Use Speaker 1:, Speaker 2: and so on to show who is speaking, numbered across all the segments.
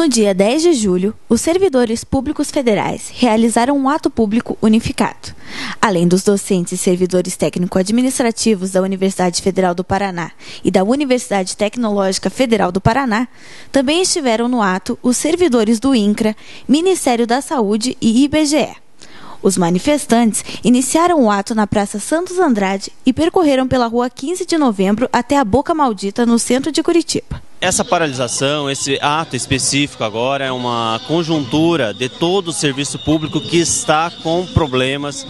Speaker 1: No dia 10 de julho, os servidores públicos federais realizaram um ato público unificado. Além dos docentes e servidores técnico-administrativos da Universidade Federal do Paraná e da Universidade Tecnológica Federal do Paraná, também estiveram no ato os servidores do INCRA, Ministério da Saúde e IBGE. Os manifestantes iniciaram o ato na Praça Santos Andrade e percorreram pela Rua 15 de Novembro até a Boca Maldita, no centro de Curitiba.
Speaker 2: Essa paralisação, esse ato específico agora é uma conjuntura de todo o serviço público que está com problemas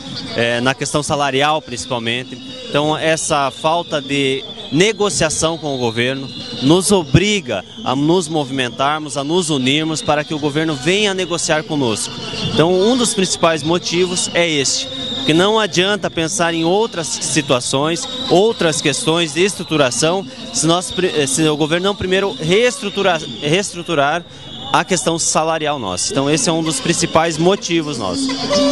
Speaker 2: na questão salarial principalmente. Então essa falta de negociação com o governo nos obriga a nos movimentarmos, a nos unirmos para que o governo venha negociar conosco. Então um dos principais motivos é este, que não adianta pensar em outras situações, outras questões de estruturação, se o governo não primeiro reestruturar a questão salarial nossa. Então esse é um dos principais motivos nossos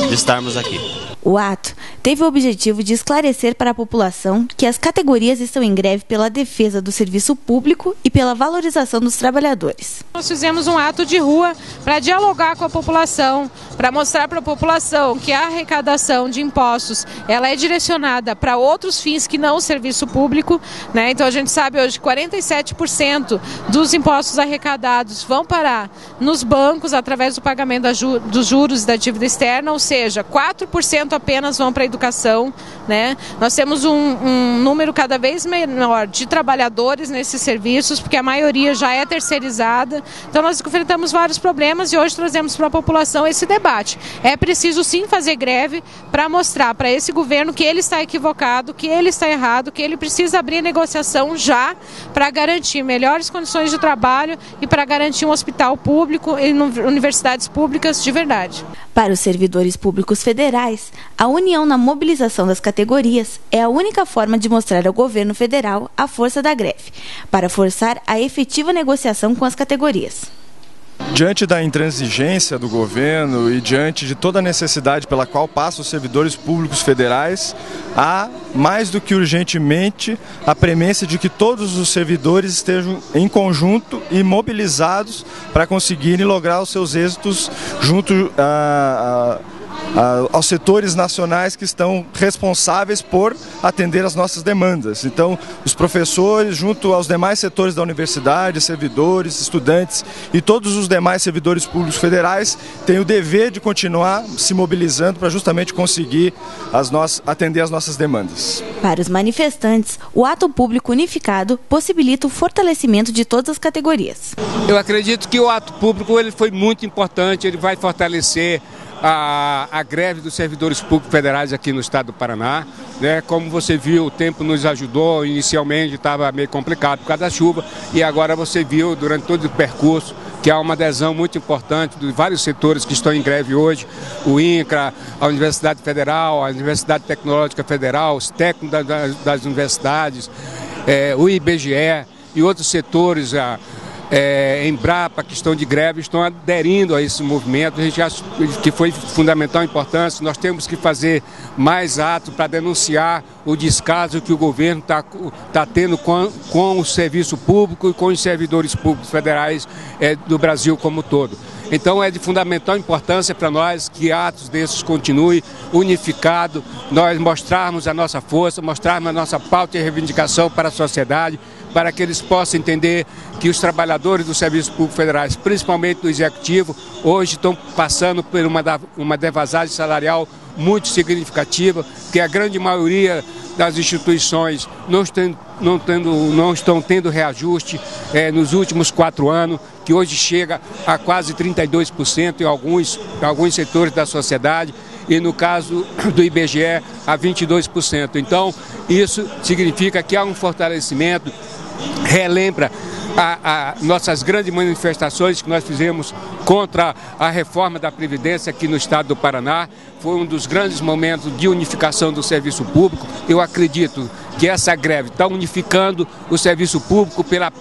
Speaker 2: de estarmos aqui.
Speaker 1: O ato teve o objetivo de esclarecer para a população que as categorias estão em greve pela defesa do serviço público e pela valorização dos trabalhadores.
Speaker 3: Nós fizemos um ato de rua para dialogar com a população, para mostrar para a população que a arrecadação de impostos ela é direcionada para outros fins que não o serviço público, né? Então a gente sabe hoje que 47% dos impostos arrecadados vão parar nos bancos através do pagamento dos juros e da dívida externa, ou seja, 4% apenas vão para a educação, né? Nós temos um número cada vez menor de trabalhadores nesses serviços, porque a maioria já é terceirizada. Então nós enfrentamos vários problemas e hoje trazemos para a população esse debate. É preciso sim fazer greve para mostrar para esse governo que ele está equivocado, que ele está errado, que ele precisa abrir negociação já para garantir melhores condições de trabalho e para garantir um hospital público e universidades públicas de verdade.
Speaker 1: Para os servidores públicos federais, a união na mobilização das categorias é a única forma de mostrar ao governo federal a força da greve, para forçar a efetiva negociação com as categorias.
Speaker 4: Diante da intransigência do governo e diante de toda a necessidade pela qual passam os servidores públicos federais, há, mais do que urgentemente, a premência de que todos os servidores estejam em conjunto e mobilizados para conseguirem lograr os seus êxitos junto aos setores nacionais que estão responsáveis por atender as nossas demandas. Então, os professores, junto aos demais setores da universidade, servidores, estudantes e todos os demais servidores públicos federais têm o dever de continuar se mobilizando para justamente conseguir atender as nossas demandas.
Speaker 1: Para os manifestantes, o ato público unificado possibilita o fortalecimento de todas as categorias.
Speaker 5: Eu acredito que o ato público ele foi muito importante, ele vai fortalecer a greve dos servidores públicos federais aqui no estado do Paraná, né? Como você viu, o tempo nos ajudou, inicialmente estava meio complicado por causa da chuva e agora você viu durante todo o percurso que há uma adesão muito importante de vários setores que estão em greve hoje, o INCRA, a Universidade Federal, a Universidade Tecnológica Federal, os técnicos das universidades, o IBGE e outros setores, Embrapa, que estão de greve, estão aderindo a esse movimento. A gente acha que foi fundamental, importância. Nós temos que fazer mais atos para denunciar o descaso que o governo está tendo com o serviço público e com os servidores públicos federais do Brasil como um todo. Então é de fundamental importância para nós que atos desses continuem unificados, nós mostrarmos a nossa força, mostrarmos a nossa pauta e reivindicação para a sociedade, para que eles possam entender que os trabalhadores do Serviço Público Federais, principalmente do Executivo, hoje estão passando por uma defasagem salarial muito significativa, que a grande maioria das instituições não estão tendo reajuste nos últimos 4 anos, que hoje chega a quase 32% em alguns setores da sociedade, e no caso do IBGE a 22%. Então, isso significa que há um fortalecimento, relembra nossas grandes manifestações que nós fizemos contra a reforma da Previdência aqui no estado do Paraná. Foi um dos grandes momentos de unificação do serviço público. Eu acredito que essa greve está unificando o serviço público pela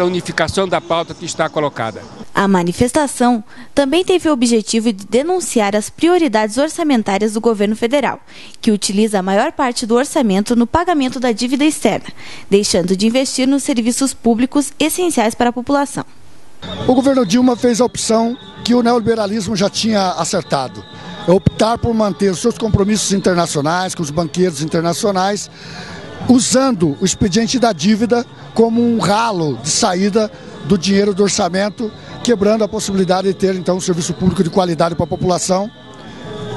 Speaker 5: unificação da pauta que está colocada.
Speaker 1: A manifestação também teve o objetivo de denunciar as prioridades orçamentárias do governo federal, que utiliza a maior parte do orçamento no pagamento da dívida externa, deixando de investir nos serviços públicos essenciais para a população.
Speaker 6: O governo Dilma fez a opção que o neoliberalismo já tinha acertado. Optar por manter os seus compromissos internacionais com os banqueiros internacionais, usando o expediente da dívida como um ralo de saída do dinheiro do orçamento, quebrando a possibilidade de ter então um serviço público de qualidade para a população.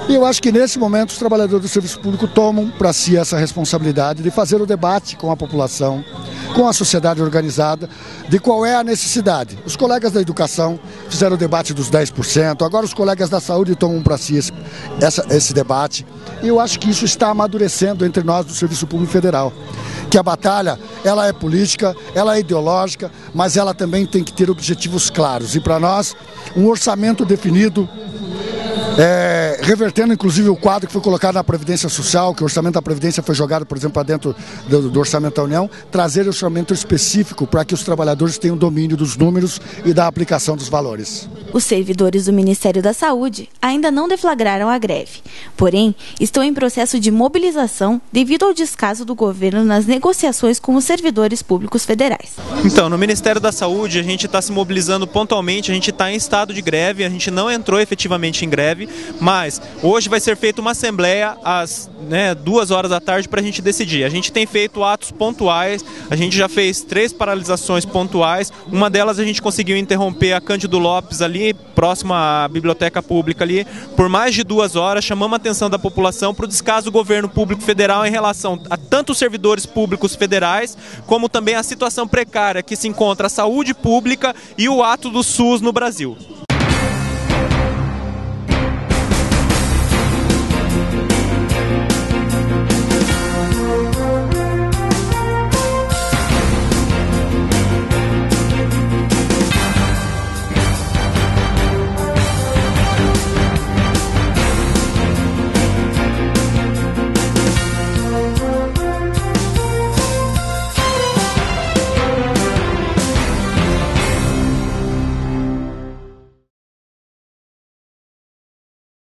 Speaker 6: E eu acho que nesse momento os trabalhadores do serviço público tomam para si essa responsabilidade de fazer o debate com a população, com a sociedade organizada, de qual é a necessidade. Os colegas da educação fizeram o debate dos 10%, agora os colegas da saúde tomam para si esse debate. E eu acho que isso está amadurecendo entre nós do Serviço Público Federal. Que a batalha, ela é política, ela é ideológica, mas ela também tem que ter objetivos claros. E para nós, um orçamento definido, revertendo inclusive o quadro que foi colocado na Previdência Social, que o orçamento da Previdência foi jogado, por exemplo, para dentro do orçamento da União, trazer um orçamento específico para que os trabalhadores tenham domínio dos números e da aplicação dos valores.
Speaker 1: Os servidores do Ministério da Saúde ainda não deflagraram a greve, porém estão em processo de mobilização devido ao descaso do governo nas negociações com os servidores públicos federais.
Speaker 7: Então, no Ministério da Saúde a gente está se mobilizando pontualmente, a gente está em estado de greve, a gente não entrou efetivamente em greve, mas hoje vai ser feita uma assembleia às 2 horas da tarde para a gente decidir. A gente tem feito atos pontuais, a gente já fez 3 paralisações pontuais, uma delas a gente conseguiu interromper a Cândido Lopes ali, próximo à biblioteca pública ali, por mais de 2 horas, chamamos a atenção da população para o descaso do governo público federal em relação a tanto os servidores públicos federais, como também a situação precária que se encontra a saúde pública e o ato do SUS no Brasil.